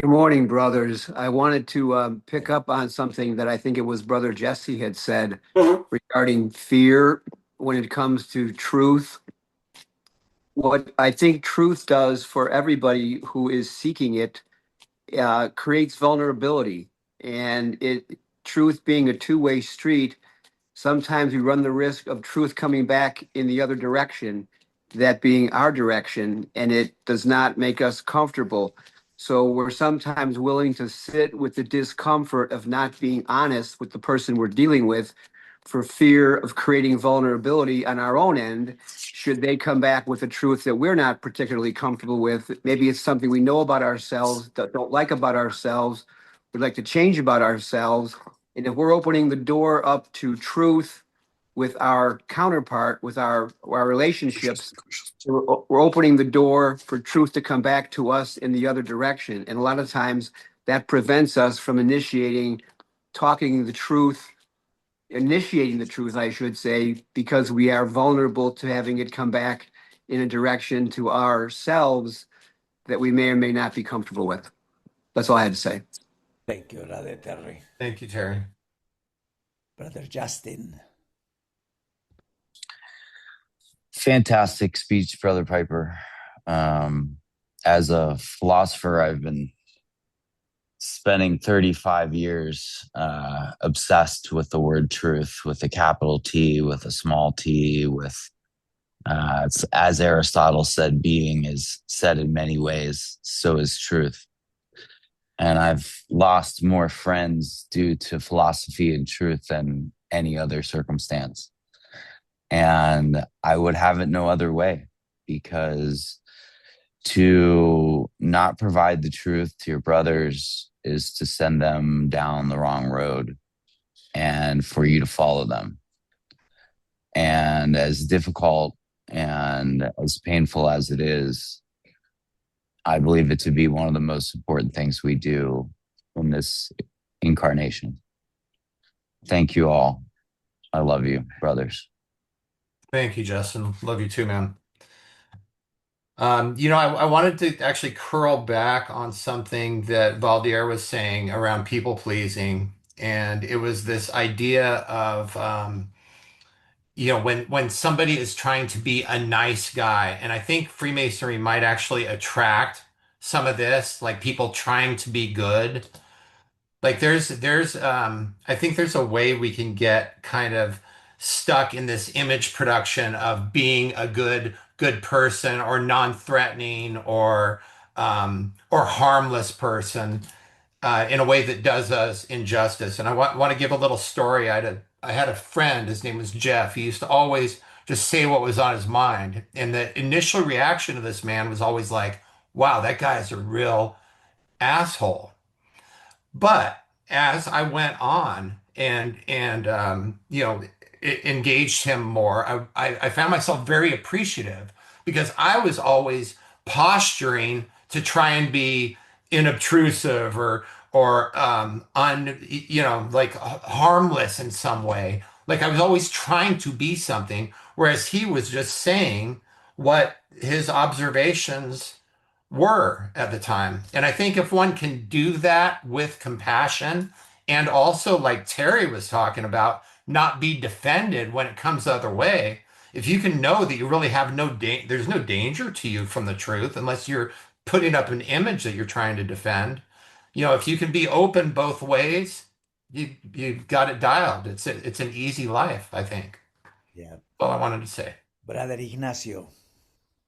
Good morning, brothers. I wanted to pick up on something that I think it was Brother Jesse had said regarding fear when it comes to truth. What I think truth does for everybody who is seeking it creates vulnerability, and truth being a two-way street, sometimes we run the risk of truth coming back in the other direction, that being our direction, and it does not make us comfortable. So we're sometimes willing to sit with the discomfort of not being honest with the person we're dealing with for fear of creating vulnerability on our own end. Should they come back with a truth that we're not particularly comfortable with, maybe it's something we know about ourselves, that don't like about ourselves, would like to change about ourselves. And if we're opening the door up to truth with our counterpart, with our relationships, we're opening the door for truth to come back to us in the other direction. And a lot of times that prevents us from initiating the truth, I should say, because we are vulnerable to having it come back in a direction to ourselves that we may or may not be comfortable with. That's all I had to say. Thank you, Brother Terry. Thank you, Terry. Brother Justin. Fantastic speech, Brother Piper. As a philosopher, I've been spending 35 years obsessed with the word truth, with a capital T, with a small t, with, it's, as Aristotle said, being is said in many ways, so is truth. And I've lost more friends due to philosophy and truth than any other circumstance. And I would have it no other way, because to not provide the truth to your brothers is to send them down the wrong road and for you to follow them. And as difficult and as painful as it is, I believe it to be one of the most important things we do in this incarnation. Thank you all. I love you, brothers. Thank you, Justin. Love you too, man. I wanted to actually curl back on something that Valdier was saying around people pleasing. And it was this idea of, when somebody is trying to be a nice guy, and I think Freemasonry might actually attract some of this, like people trying to be good. Like I think there's a way we can get kind of stuck in this image production of being a good person or non-threatening or harmless person in a way that does us injustice. And I want to give a little story. I had a friend, his name was Jeff. He used to always just say what was on his mind. And the initial reaction of this man was always like, wow, that guy is a real asshole. But as I went on and engaged him more, I found myself very appreciative, because I was always posturing to try and be inobtrusive or like harmless in some way. Like I was always trying to be something, whereas he was just saying what his observations were at the time. And I think if one can do that with compassion, and also, like Terry was talking about, not be defended when it comes the other way, if you can know that you really have there's no danger to you from the truth unless you're putting up an image that you're trying to defend. If you can be open both ways, you got it dialed. It's an easy life, I think. Yeah. All I wanted to say. Brother Ignacio.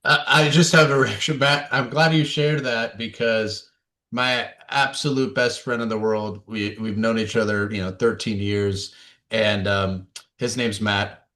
I just have a reaction back. I'm glad you shared that, because my absolute best friend in the world, we've known each other, 13 years, and his name's Matt.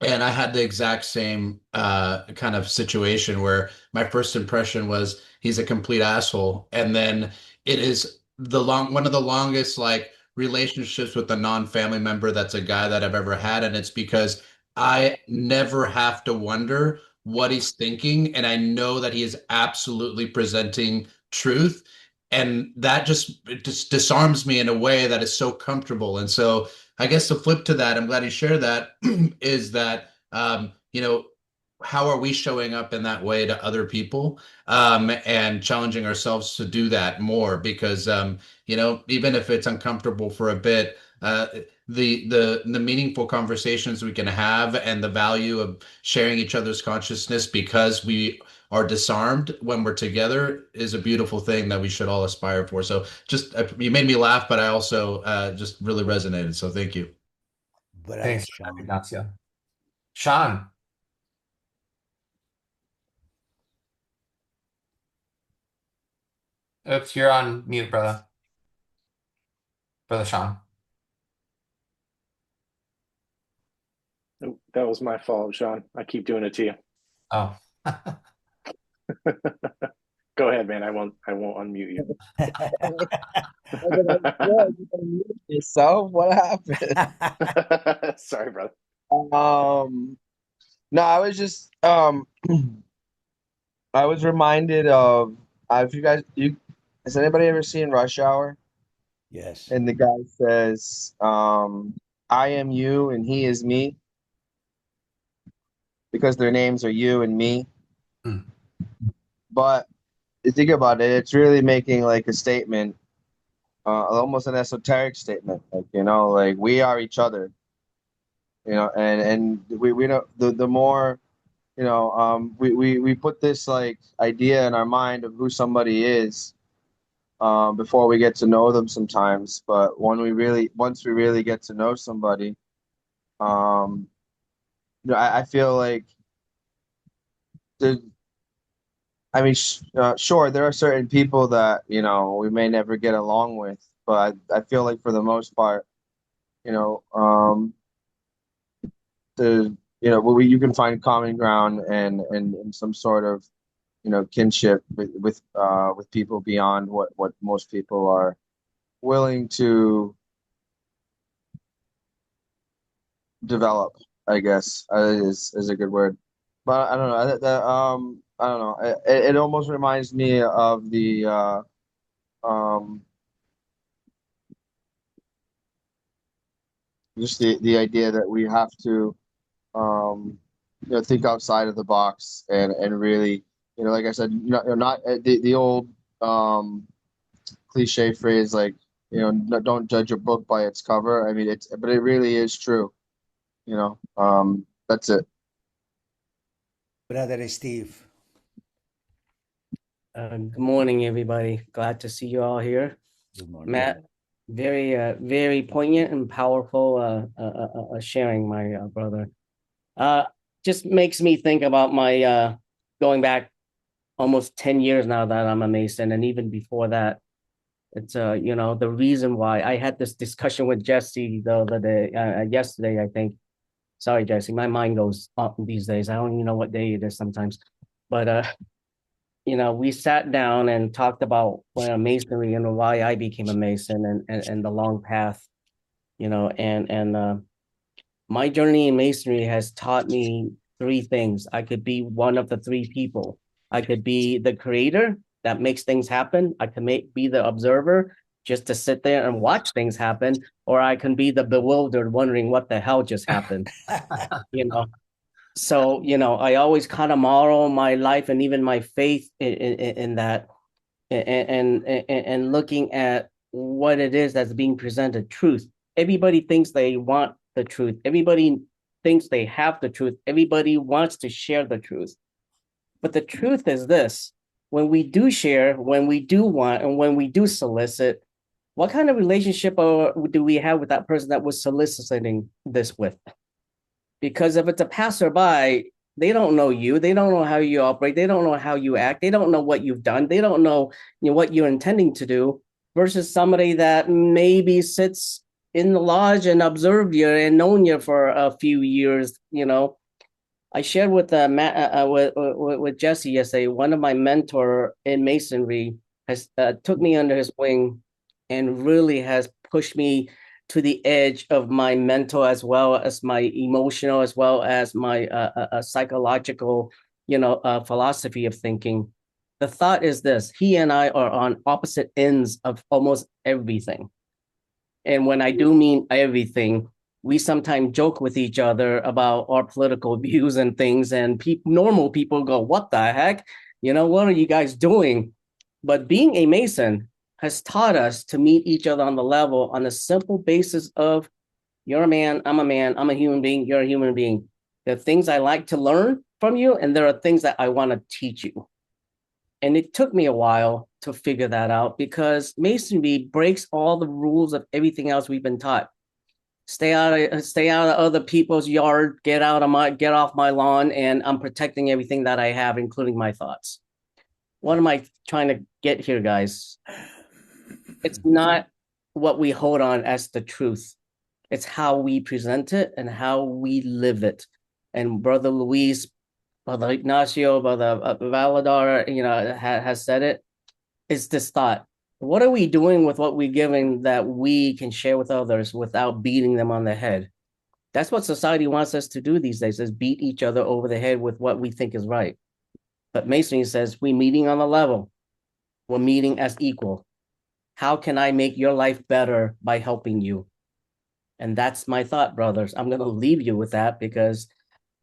And I had the exact same kind of situation where my first impression was he's a complete asshole, and then it is one of the longest like relationships with a non-family member that's a guy that I've ever had, and it's because I never have to wonder what he's thinking, and I know that he is absolutely presenting truth, and that just it just disarms me in a way that is so comfortable. And so I guess the flip to that, I'm glad you shared that, is that how are we showing up in that way to other people, and challenging ourselves to do that more because even if it's uncomfortable for a bit, the meaningful conversations we can have and the value of sharing each other's consciousness because we are disarmed when we're together is a beautiful thing that we should all aspire for. So just you made me laugh, but I also just really resonated. So thank you. Brother Thanks, Sean. Ignacio. Sean. Oops, you're on mute, brother. Brother Sean. That was my fault, Sean. I keep doing it to you. Oh. Go ahead, man. I won't unmute you. Yourself? What happened? Sorry, brother. No, I was just I was reminded of if you has anybody ever seen Rush Hour? Yes. And the guy says, I am you and he is me because their names are you and me. Mm. But you think about it, it's really making like a statement, almost an esoteric statement, like like we are each other, and we know the more we put this like idea in our mind of who somebody is before we get to know them sometimes. But once we really get to know somebody, I feel like the I mean, sure, there are certain people that we may never get along with, but I feel like for the most part, you know, um, you can find common ground and some sort of kinship with people beyond what most people are willing to develop, I guess, is a good word. But I don't know. I don't know. It almost reminds me of the um, just the idea that we have to think outside of the box and really like I said, not the old cliche phrase like don't judge a book by its cover. I mean but it really is true. That's it. Brother Steve. Good morning, everybody. Glad to see you all here. Good morning. Matt, very poignant and powerful sharing, my brother. Just makes me think about my going back almost 10 years now that I'm a Mason, and even before that, it's the reason why I had this discussion with Jesse the other day, yesterday, I think. Sorry, Jesse, my mind goes up these days. I don't even know what day it is sometimes, but we sat down and talked about masonry and why I became a mason and the long path, and my journey in masonry has taught me three things. I could be one of the three people. I could be the creator that makes things happen. I can be the observer just to sit there and watch things happen, or I can be the bewildered wondering what the hell just happened. So I always kind of model my life and even my faith in that, and looking at what it is that's being presented. Truth. Everybody thinks they want the truth. Everybody thinks they have the truth. Everybody wants to share the truth. But the truth is this: when we do share, when we do want, and when we do solicit, what kind of relationship do we have with that person that was soliciting this with? Because if it's a passerby, they don't know you. They don't know how you operate. They don't know how you act. They don't know what you've done. They don't know, what you're intending to do versus somebody that maybe sits in the lodge and observed you and known you for a few years. I shared with Matt, with Jesse yesterday. One of my mentor in masonry has took me under his wing and really has pushed me to the edge of my mental as well as my emotional as well as my psychological, philosophy of thinking. The thought is this: he and I are on opposite ends of almost everything. And when I do mean everything, we sometimes joke with each other about our political views and things, and normal people go, "What the heck? What are you guys doing?" But being a Mason has taught us to meet each other on the level on the simple basis of you're a man, I'm a human being, you're a human being. There are things I like to learn from you, and there are things that I want to teach you. And it took me a while to figure that out because Masonry breaks all the rules of everything else we've been taught. Stay out of other people's yard, get off my lawn, and I'm protecting everything that I have, including my thoughts. What am I trying to get here, guys? It's not what we hold on as the truth. It's how we present it and how we live it. And Brother Luis, Brother Ignacio, Brother Valadar, has said it. It's this thought. What are we doing with what we're given that we can share with others without beating them on the head? That's what society wants us to do these days, is beat each other over the head with what we think is right. But Masonry says we're meeting on a level. We're meeting as equal. How can I make your life better by helping you? And that's my thought, brothers. I'm going to leave you with that because,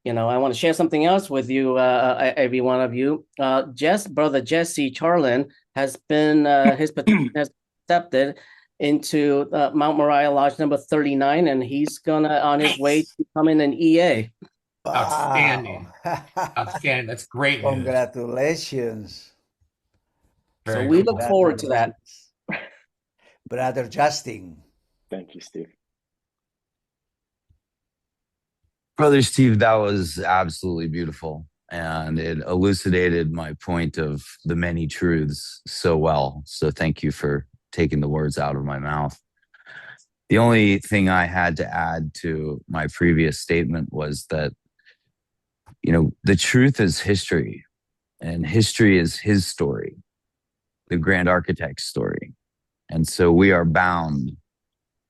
I want to share something else with you, every one of you. Brother Jesse Charlin has been, his petition has accepted into Mount Moriah Lodge number 39, and he's on his way to becoming an EA. Outstanding. Wow. Outstanding. That's great news. Congratulations. So Very we cool. look forward to that. Brother Justin. Thank you, Steve. Brother Steve, that was absolutely beautiful. And it elucidated my point of the many truths so well. So thank you for taking the words out of my mouth. The only thing I had to add to my previous statement was that, the truth is history, and history is his story, the grand architect's story. And so we are bound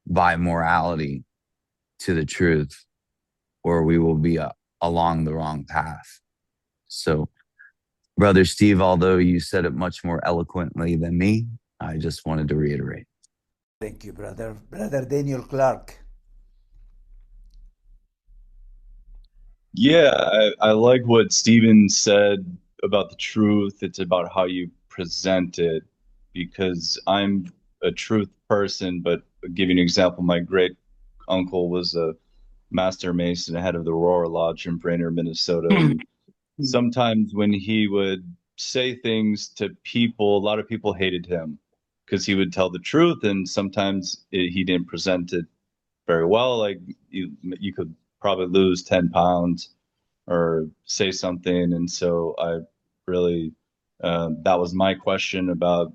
by morality to the truth, or we will be along the wrong path. So, Brother Steve, although you said it much more eloquently than me, I just wanted to reiterate. Thank you, brother. Brother Daniel Clark. Yeah, I like what Stephen said about the truth. It's about how you present it, because I'm a truth person, but I'll give you an example. My great uncle was a master mason, head of the Aurora Lodge in Brainerd, Minnesota. And sometimes when he would say things to people, a lot of people hated him because he would tell the truth, and sometimes he didn't present it very well. Like you could probably lose 10 pounds or say something. And so I really, that was my question about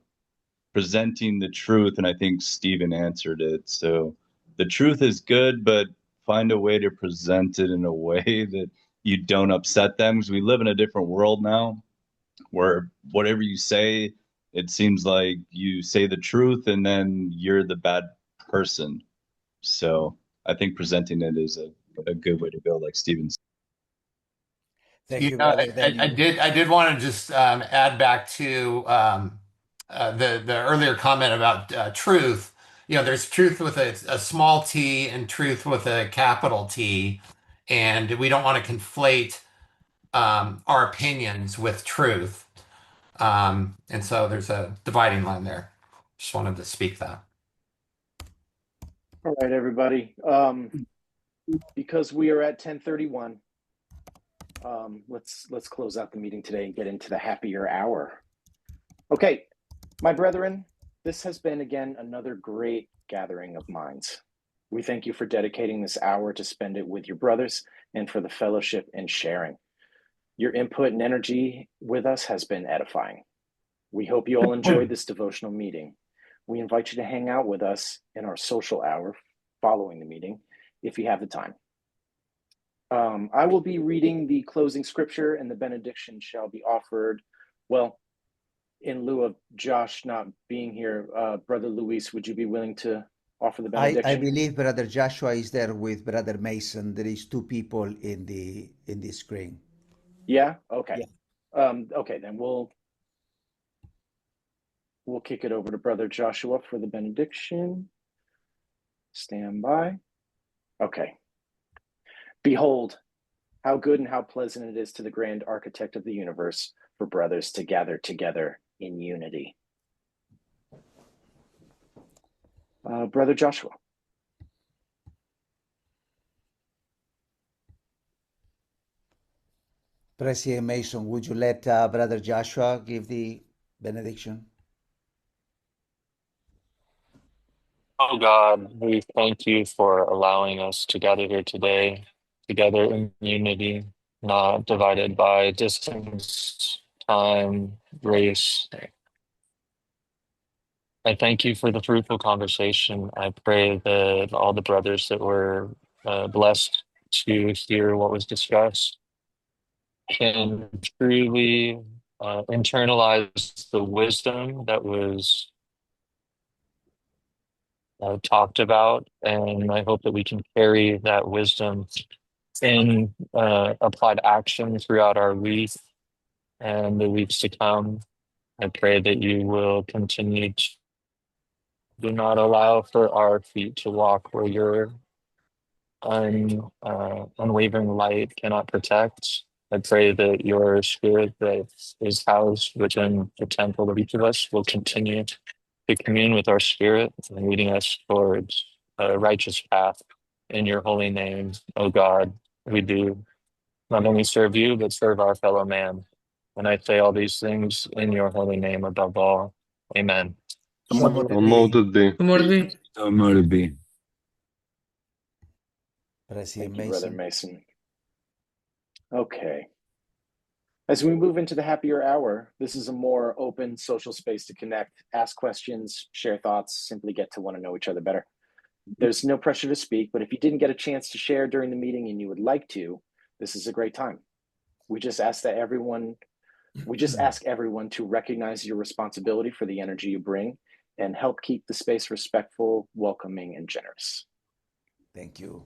presenting the truth. And I think Stephen answered it. So the truth is good, but find a way to present it in a way that you don't upset them, because we live in a different world now where whatever you say, it seems like you say the truth and then you're the bad person. So I think presenting it is a good way to go, like Stephen said. Thank you, brother Daniel. I did want to just add back to the earlier comment about truth. There's truth with a small t and truth with a capital T, and we don't want to conflate our opinions with truth. And so there's a dividing line there. Just wanted to speak that. All right, everybody. Because we are at 10:31, let's close out the meeting today and get into the happier hour. Okay, my brethren, this has been again another great gathering of minds. We thank you for dedicating this hour to spend it with your brothers and for the fellowship and sharing. Your input and energy with us has been edifying. We hope you all enjoyed this devotional meeting. We invite you to hang out with us in our social hour following the meeting if you have the time. I will be reading the closing scripture, and the benediction shall be offered, well, in lieu of Josh not being here. Brother Luis, would you be willing to offer the I benediction? believe Brother Joshua is there with Brother Mason. There is two people in the screen. Yeah. Okay. Yeah. Okay, then we'll kick it over to Brother Joshua for the benediction. Stand by. Okay. Behold, how good and how pleasant it is to the grand architect of the universe for brothers to gather together in unity. Brother Joshua. President Mason, would you let Brother Joshua give the benediction? Oh God, we thank you for allowing us to gather here today, together in unity, not divided by distance, time, race. I thank you for the fruitful conversation. I pray that all the brothers that were blessed to hear what was discussed can truly internalize the wisdom that was talked about. And I hope that we can carry that wisdom in applied action throughout our week and the weeks to come. I pray that you will continue to do not allow for our feet to walk where your unwavering light cannot protect. I pray that your spirit that is housed within the temple of each of us will continue to commune with our spirit and leading us towards a righteous path in your holy name, O God. We do not only serve you, but serve our fellow man. And I say all these things in your holy name above all. Amen. Promoted be. Tomorrow be. President Thank you, Brother Mason. Mason. Okay. As we move into the happier hour, this is a more open social space to connect, ask questions, share thoughts, simply get to want to know each other better. There's no pressure to speak, but if you didn't get a chance to share during the meeting and you would like to, this is a great time. We just ask everyone to recognize your responsibility for the energy you bring and help keep the space respectful, welcoming, and generous. Thank you.